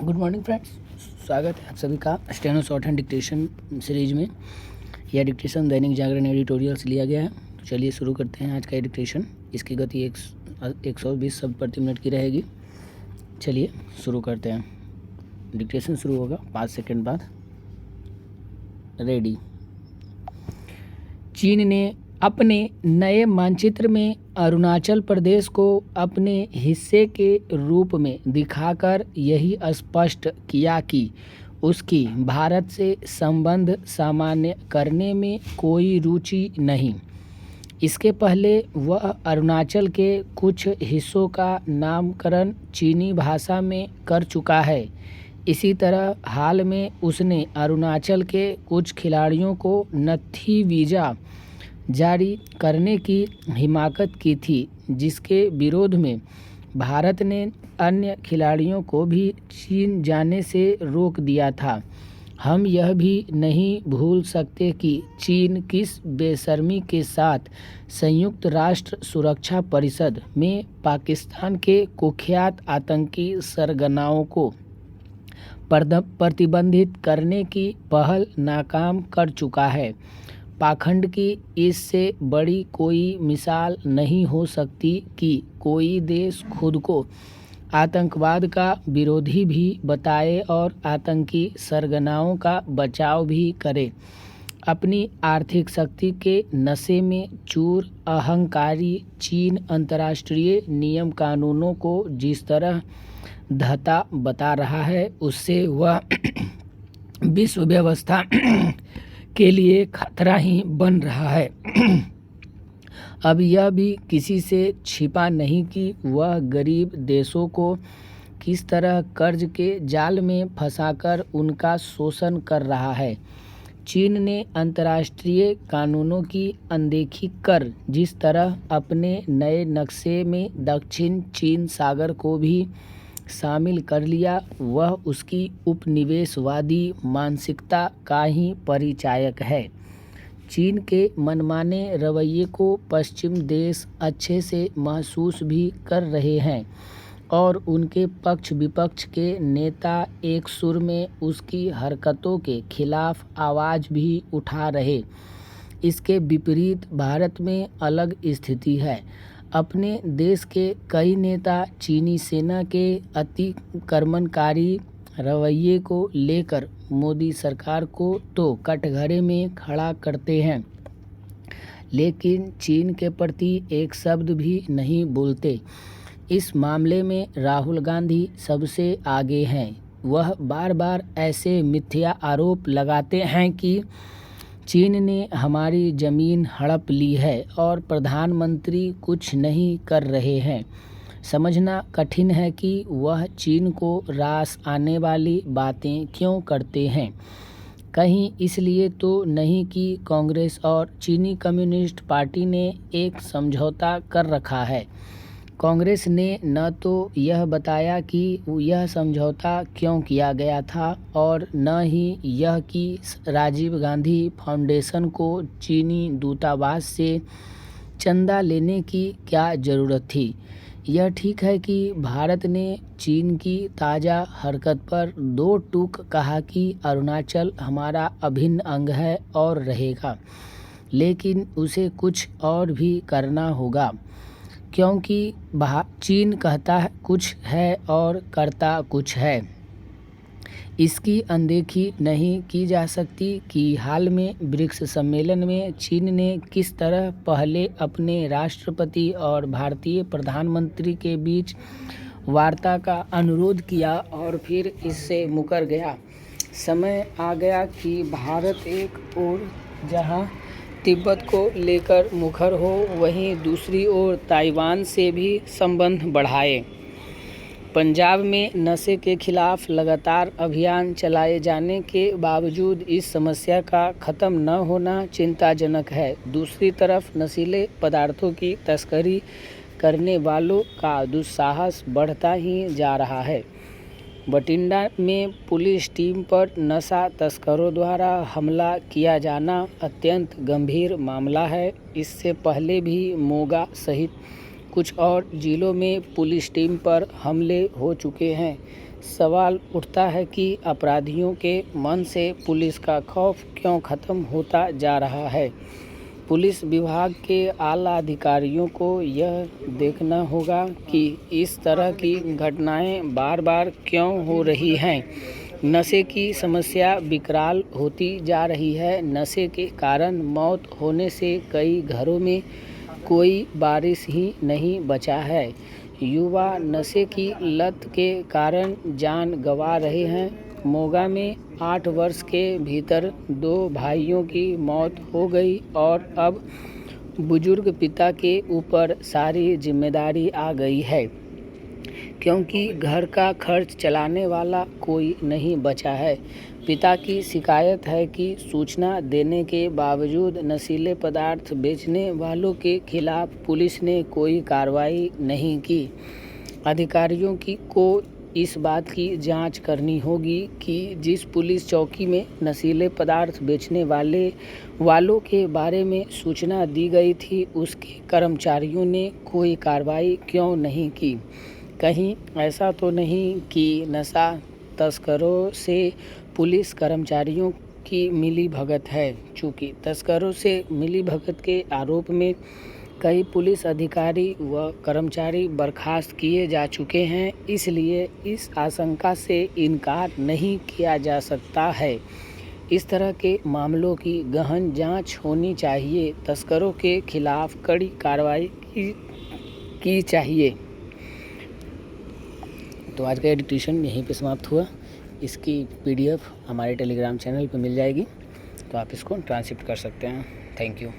Good morning friends, स्वागत है आप सभी का steno short hand dictation series में। यह डिक्टेशन दैनिक जागरण एडिटोरियल से लिया गया है। तो चलिए शुरू करते हैं आज का ये डिक्टेशन। इसकी गति 120 शब्द प्रति मिनट की रहेगी। चलिए शुरू करते हैं। डिक्टेशन शुरू होगा 5 सेकंड बाद। रेडी। चीन ने अपने नए मानचित्र में अरुणाचल प्रदेश को अपने हिस्से के रूप में दिखाकर यही स्पष्ट किया कि उसकी भारत से संबंध सामान्य करने में कोई रुचि नहीं। इसके पहले वह अरुणाचल के कुछ हिस्सों का नामकरण चीनी भाषा में कर चुका है। इसी तरह हाल में उसने अरुणाचल के कुछ खिलाड़ियों को नत्थी वीज़ा जारी करने की हिमाकत की थी, जिसके विरोध में भारत ने अन्य खिलाड़ियों को भी चीन जाने से रोक दिया था। हम यह भी नहीं भूल सकते कि चीन किस बेशर्मी के साथ संयुक्त राष्ट्र सुरक्षा परिषद में पाकिस्तान के कुख्यात आतंकी सरगनाओं को प्रतिबंधित करने की पहल नाकाम कर चुका है। पाखंड की इससे बड़ी कोई मिसाल नहीं हो सकती कि कोई देश खुद को आतंकवाद का विरोधी भी बताए और आतंकी सरगनाओं का बचाव भी करे। अपनी आर्थिक शक्ति के नशे में चूर अहंकारी चीन अंतर्राष्ट्रीय नियम कानूनों को जिस तरह धता बता रहा है, उससे वह विश्व व्यवस्था के लिए खतरा ही बन रहा है। अब यह भी किसी से छिपा नहीं कि वह गरीब देशों को किस तरह कर्ज के जाल में फंसाकर उनका शोषण कर रहा है। चीन ने अंतर्राष्ट्रीय कानूनों की अनदेखी कर जिस तरह अपने नए नक्शे में दक्षिण चीन सागर को भी शामिल कर लिया, वह उसकी उपनिवेशवादी मानसिकता का ही परिचायक है। चीन के मनमाने रवैये को पश्चिम देश अच्छे से महसूस भी कर रहे हैं और उनके पक्ष विपक्ष के नेता एक सुर में उसकी हरकतों के खिलाफ आवाज़ भी उठा रहे। इसके विपरीत भारत में अलग स्थिति है। अपने देश के कई नेता चीनी सेना के अतिक्रमणकारी रवैये को लेकर मोदी सरकार को तो कटघरे में खड़ा करते हैं, लेकिन चीन के प्रति एक शब्द भी नहीं बोलते। इस मामले में राहुल गांधी सबसे आगे हैं। वह बार बार ऐसे मिथ्या आरोप लगाते हैं कि चीन ने हमारी ज़मीन हड़प ली है और प्रधानमंत्री कुछ नहीं कर रहे हैं। समझना कठिन है कि वह चीन को रास आने वाली बातें क्यों करते हैं। कहीं इसलिए तो नहीं कि कांग्रेस और चीनी कम्युनिस्ट पार्टी ने एक समझौता कर रखा है। कांग्रेस ने न तो यह बताया कि यह समझौता क्यों किया गया था और न ही यह कि राजीव गांधी फाउंडेशन को चीनी दूतावास से चंदा लेने की क्या ज़रूरत थी। यह ठीक है कि भारत ने चीन की ताज़ा हरकत पर दो टूक कहा कि अरुणाचल हमारा अभिन्न अंग है और रहेगा, लेकिन उसे कुछ और भी करना होगा, क्योंकि चीन कहता है कुछ है और करता कुछ है। इसकी अनदेखी नहीं की जा सकती कि हाल में ब्रिक्स सम्मेलन में चीन ने किस तरह पहले अपने राष्ट्रपति और भारतीय प्रधानमंत्री के बीच वार्ता का अनुरोध किया और फिर इससे मुकर गया। समय आ गया कि भारत एक ओर जहां तिब्बत को लेकर मुखर हो, वहीं दूसरी ओर ताइवान से भी संबंध बढ़ाए। पंजाब में नशे के खिलाफ लगातार अभियान चलाए जाने के बावजूद इस समस्या का ख़त्म न होना चिंताजनक है। दूसरी तरफ नशीले पदार्थों की तस्करी करने वालों का दुस्साहस बढ़ता ही जा रहा है। बठिंडा में पुलिस टीम पर नशा तस्करों द्वारा हमला किया जाना अत्यंत गंभीर मामला है। इससे पहले भी मोगा सहित कुछ और जिलों में पुलिस टीम पर हमले हो चुके हैं, सवाल उठता है कि अपराधियों के मन से पुलिस का खौफ क्यों खत्म होता जा रहा है। पुलिस विभाग के आला अधिकारियों को यह देखना होगा कि इस तरह की घटनाएं बार बार क्यों हो रही हैं। नशे की समस्या विकराल होती जा रही है। नशे के कारण मौत होने से कई घरों में कोई वारिस ही नहीं बचा है। युवा नशे की लत के कारण जान गंवा रहे हैं। मोगा में 8 वर्ष के भीतर 2 भाइयों की मौत हो गई और अब बुजुर्ग पिता के ऊपर सारी जिम्मेदारी आ गई है, क्योंकि घर का खर्च चलाने वाला कोई नहीं बचा है। पिता की शिकायत है कि सूचना देने के बावजूद नशीले पदार्थ बेचने वालों के खिलाफ पुलिस ने कोई कार्रवाई नहीं की। अधिकारियों को इस बात की जांच करनी होगी कि जिस पुलिस चौकी में नशीले पदार्थ बेचने वालों के बारे में सूचना दी गई थी, उसके कर्मचारियों ने कोई कार्रवाई क्यों नहीं की। कहीं ऐसा तो नहीं कि नशा तस्करों से पुलिस कर्मचारियों की मिलीभगत है। चूँकि तस्करों से मिलीभगत के आरोप में कई पुलिस अधिकारी व कर्मचारी बर्खास्त किए जा चुके हैं, इसलिए इस आशंका से इनकार नहीं किया जा सकता है। इस तरह के मामलों की गहन जांच होनी चाहिए। तस्करों के खिलाफ कड़ी कार्रवाई की चाहिए। तो आज का एडिटेशन यहीं पे समाप्त हुआ। इसकी PDF हमारे टेलीग्राम चैनल पे मिल जाएगी, तो आप इसको ट्रांसक्रिप्ट कर सकते हैं। Thank you.